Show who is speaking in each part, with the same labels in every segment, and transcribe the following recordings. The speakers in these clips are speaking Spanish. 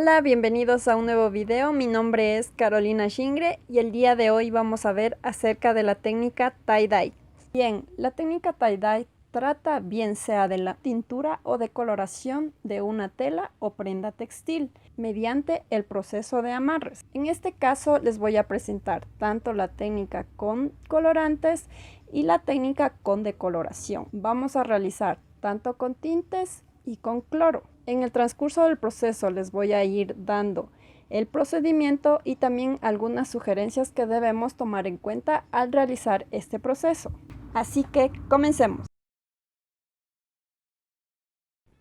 Speaker 1: Hola, bienvenidos a un nuevo video. Mi nombre es Carolina Shingre y el día de hoy vamos a ver acerca de la técnica tie-dye. Bien, la técnica tie-dye trata bien sea de la tintura o decoloración de una tela o prenda textil mediante el proceso de amarres. En este caso les voy a presentar tanto la técnica con colorantes y la técnica con decoloración. Vamos a realizar tanto con tintes y con cloro. En el transcurso del proceso les voy a ir dando el procedimiento y también algunas sugerencias que debemos tomar en cuenta al realizar este proceso. Así que comencemos.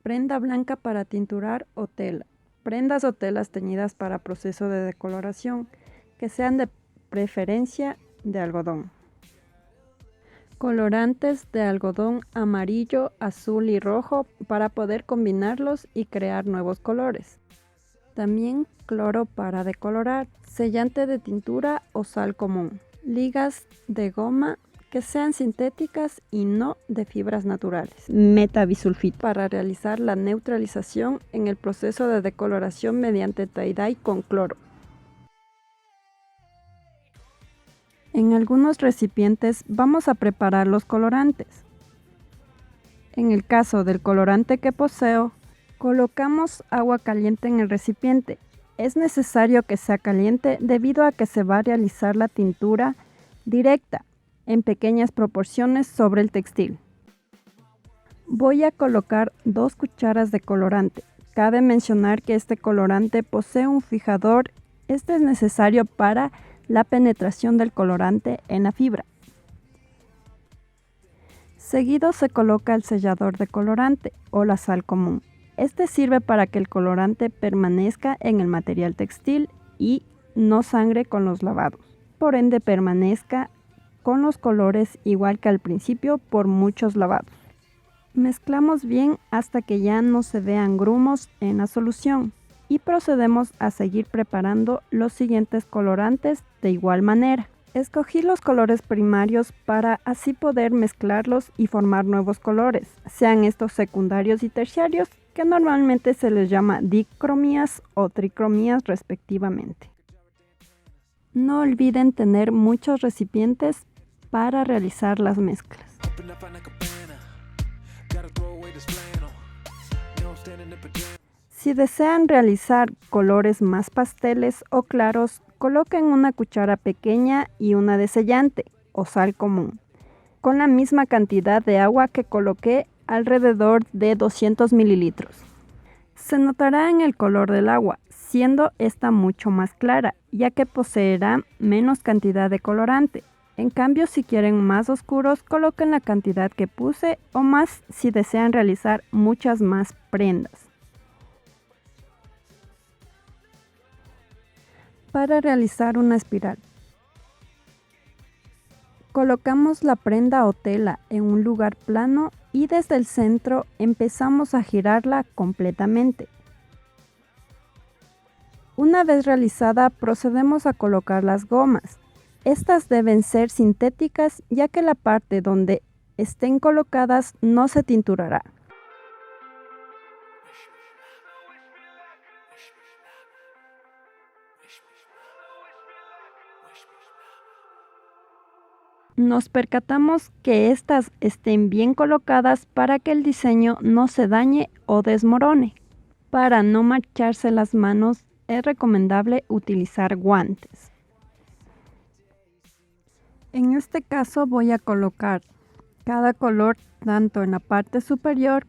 Speaker 1: Prenda blanca para tinturar o tela. Prendas o telas teñidas para proceso de decoloración, que sean de preferencia de algodón. Colorantes de algodón amarillo, azul y rojo para poder combinarlos y crear nuevos colores. También cloro para decolorar, sellante de tintura o sal común. Ligas de goma que sean sintéticas y no de fibras naturales. Metabisulfito para realizar la neutralización en el proceso de decoloración mediante tie-dye con cloro. En algunos recipientes vamos a preparar los colorantes. En el caso del colorante que poseo, colocamos agua caliente en el recipiente. Es necesario que sea caliente debido a que se va a realizar la tintura directa en pequeñas proporciones sobre el textil. Voy a colocar 2 cucharas de colorante. Cabe mencionar que este colorante posee un fijador. Este es necesario para la penetración del colorante en la fibra. Seguido se coloca el sellador de colorante o la sal común. Este sirve para que el colorante permanezca en el material textil y no sangre con los lavados. Por ende permanezca con los colores igual que al principio por muchos lavados. Mezclamos bien hasta que ya no se vean grumos en la solución. Y procedemos a seguir preparando los siguientes colorantes de igual manera. Escogí los colores primarios para así poder mezclarlos y formar nuevos colores, sean estos secundarios y terciarios, que normalmente se les llama dicromías o tricromías respectivamente. No olviden tener muchos recipientes para realizar las mezclas. Si desean realizar colores más pasteles o claros, coloquen una cuchara pequeña y una de sellante o sal común, con la misma cantidad de agua que coloqué, alrededor de 200 mililitros. Se notará en el color del agua, siendo esta mucho más clara, ya que poseerá menos cantidad de colorante. En cambio, si quieren más oscuros, coloquen la cantidad que puse o más si desean realizar muchas más prendas. Para realizar una espiral, colocamos la prenda o tela en un lugar plano y desde el centro empezamos a girarla completamente. Una vez realizada, procedemos a colocar las gomas. Estas deben ser sintéticas, ya que la parte donde estén colocadas no se tinturará. Nos percatamos que estas estén bien colocadas para que el diseño no se dañe o desmorone. Para no mancharse las manos, es recomendable utilizar guantes. En este caso voy a colocar cada color tanto en la parte superior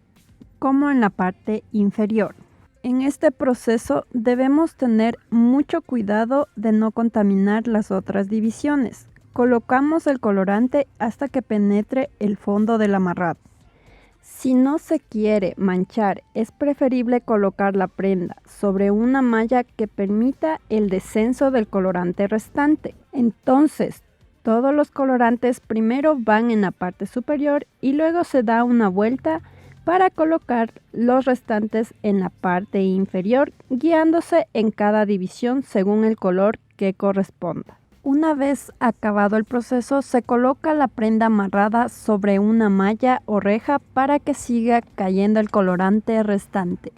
Speaker 1: como en la parte inferior. En este proceso debemos tener mucho cuidado de no contaminar las otras divisiones. Colocamos el colorante hasta que penetre el fondo del amarrado. Si no se quiere manchar, es preferible colocar la prenda sobre una malla que permita el descenso del colorante restante. Entonces, todos los colorantes primero van en la parte superior y luego se da una vuelta para colocar los restantes en la parte inferior, guiándose en cada división según el color que corresponda. Una vez acabado el proceso, se coloca la prenda amarrada sobre una malla o reja para que siga cayendo el colorante restante.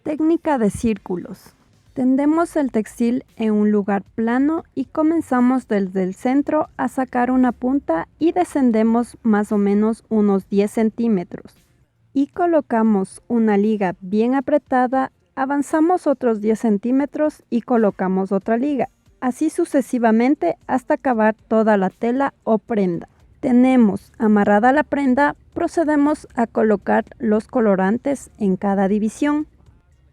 Speaker 1: Técnica de círculos. Tendemos el textil en un lugar plano y comenzamos desde el centro a sacar una punta y descendemos más o menos unos 10 centímetros. Y colocamos una liga bien apretada, avanzamos otros 10 centímetros y colocamos otra liga. Así sucesivamente hasta acabar toda la tela o prenda. Tenemos amarrada la prenda, procedemos a colocar los colorantes en cada división.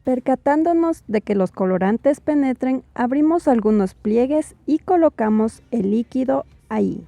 Speaker 1: Percatándonos de que los colorantes penetren, abrimos algunos pliegues y colocamos el líquido ahí.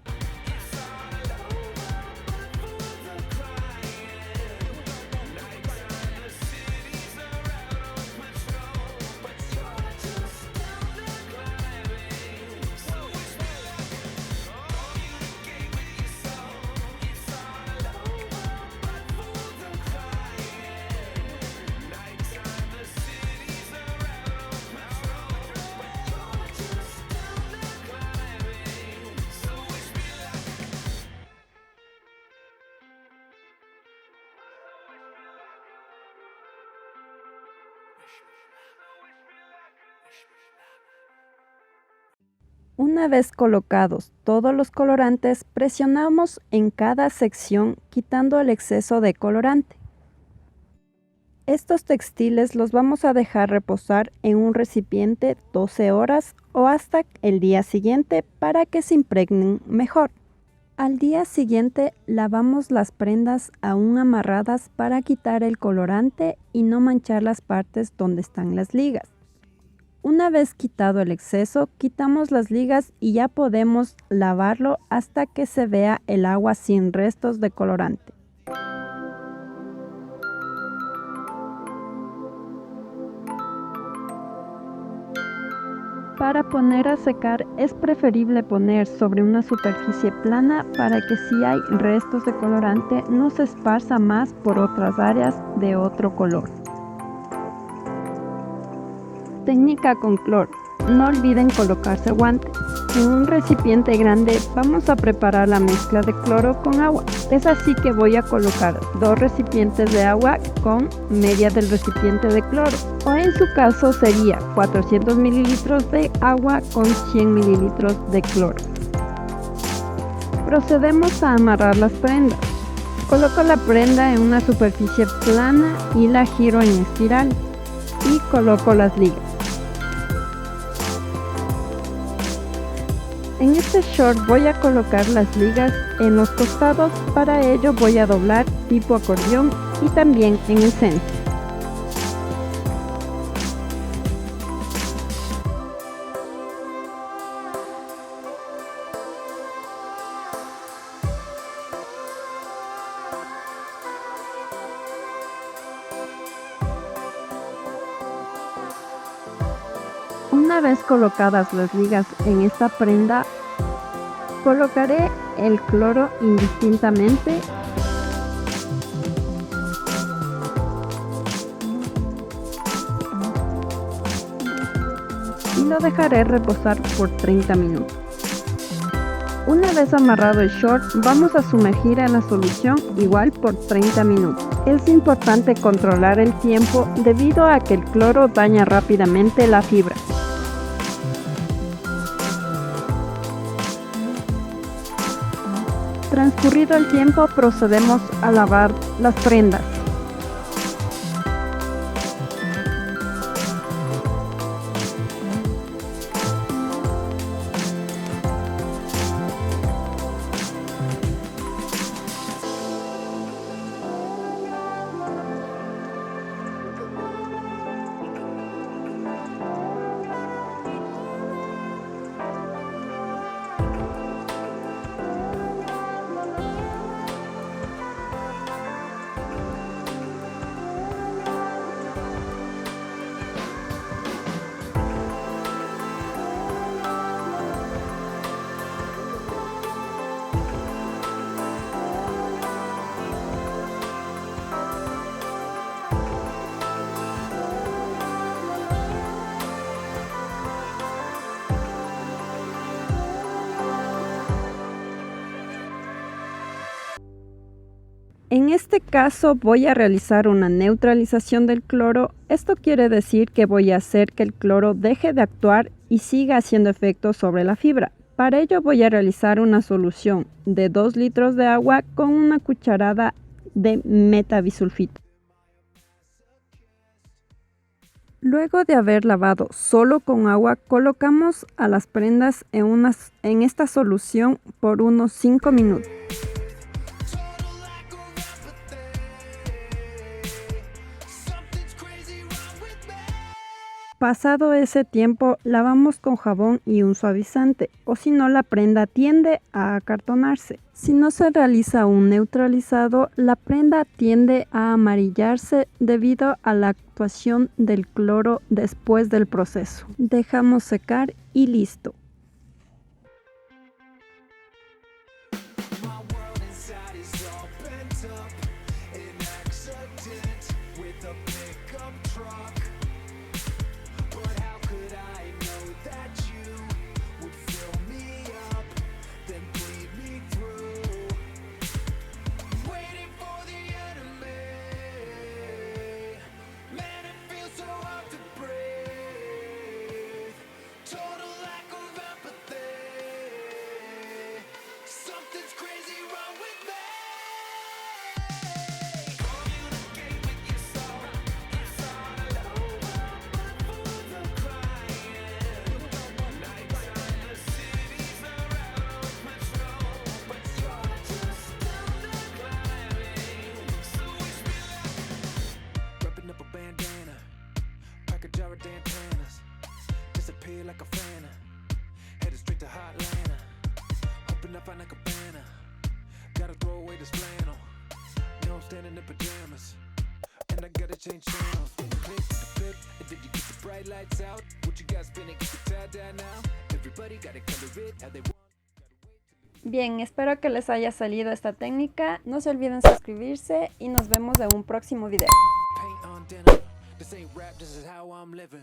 Speaker 1: Una vez colocados todos los colorantes, presionamos en cada sección quitando el exceso de colorante. Estos textiles los vamos a dejar reposar en un recipiente 12 horas o hasta el día siguiente para que se impregnen mejor. Al día siguiente lavamos las prendas aún amarradas para quitar el colorante y no manchar las partes donde están las ligas. Una vez quitado el exceso, quitamos las ligas y ya podemos lavarlo hasta que se vea el agua sin restos de colorante. Para poner a secar es preferible poner sobre una superficie plana para que si hay restos de colorante no se esparza más por otras áreas de otro color. Técnica con cloro. No olviden colocarse guantes. En un recipiente grande vamos a preparar la mezcla de cloro con agua. Es así que voy a colocar 2 recipientes de agua con media del recipiente de cloro. O en su caso sería 400 mililitros de agua con 100 mililitros de cloro. Procedemos a amarrar las prendas. Coloco la prenda en una superficie plana y la giro en espiral. Y coloco las ligas. En este short voy a colocar las ligas en los costados, para ello voy a doblar tipo acordeón y también en el centro. Una vez colocadas las ligas en esta prenda, colocaré el cloro indistintamente y lo dejaré reposar por 30 minutos. Una vez amarrado el short, vamos a sumergir en la solución igual por 30 minutos. Es importante controlar el tiempo debido a que el cloro daña rápidamente la fibra. Transcurrido el tiempo, procedemos a lavar las prendas. En este caso voy a realizar una neutralización del cloro. Esto quiere decir que voy a hacer que el cloro deje de actuar y siga haciendo efecto sobre la fibra. Para ello voy a realizar una solución de 2 litros de agua con una cucharada de metabisulfito. Luego de haber lavado solo con agua, colocamos a las prendas en esta solución por unos 5 minutos. Pasado ese tiempo, lavamos con jabón y un suavizante, o si no, la prenda tiende a acartonarse. Si no se realiza un neutralizado, la prenda tiende a amarillarse debido a la actuación del cloro después del proceso. Dejamos secar y listo.
Speaker 2: Like a Fanta, headed straight to Hotlanta. Hoping I find a cabana. Gotta throw away this flannel. Now I'm standing in pajamas, and I gotta change channels. Click, flip, and did you get the bright lights out? What you got spinning? Get the tie down now. Everybody gotta color it how they want.
Speaker 1: Bien, espero que les haya salido esta técnica. No se olviden suscribirse y nos vemos en un próximo video.
Speaker 2: Paint on dinner. This ain't rap, this is how I'm living.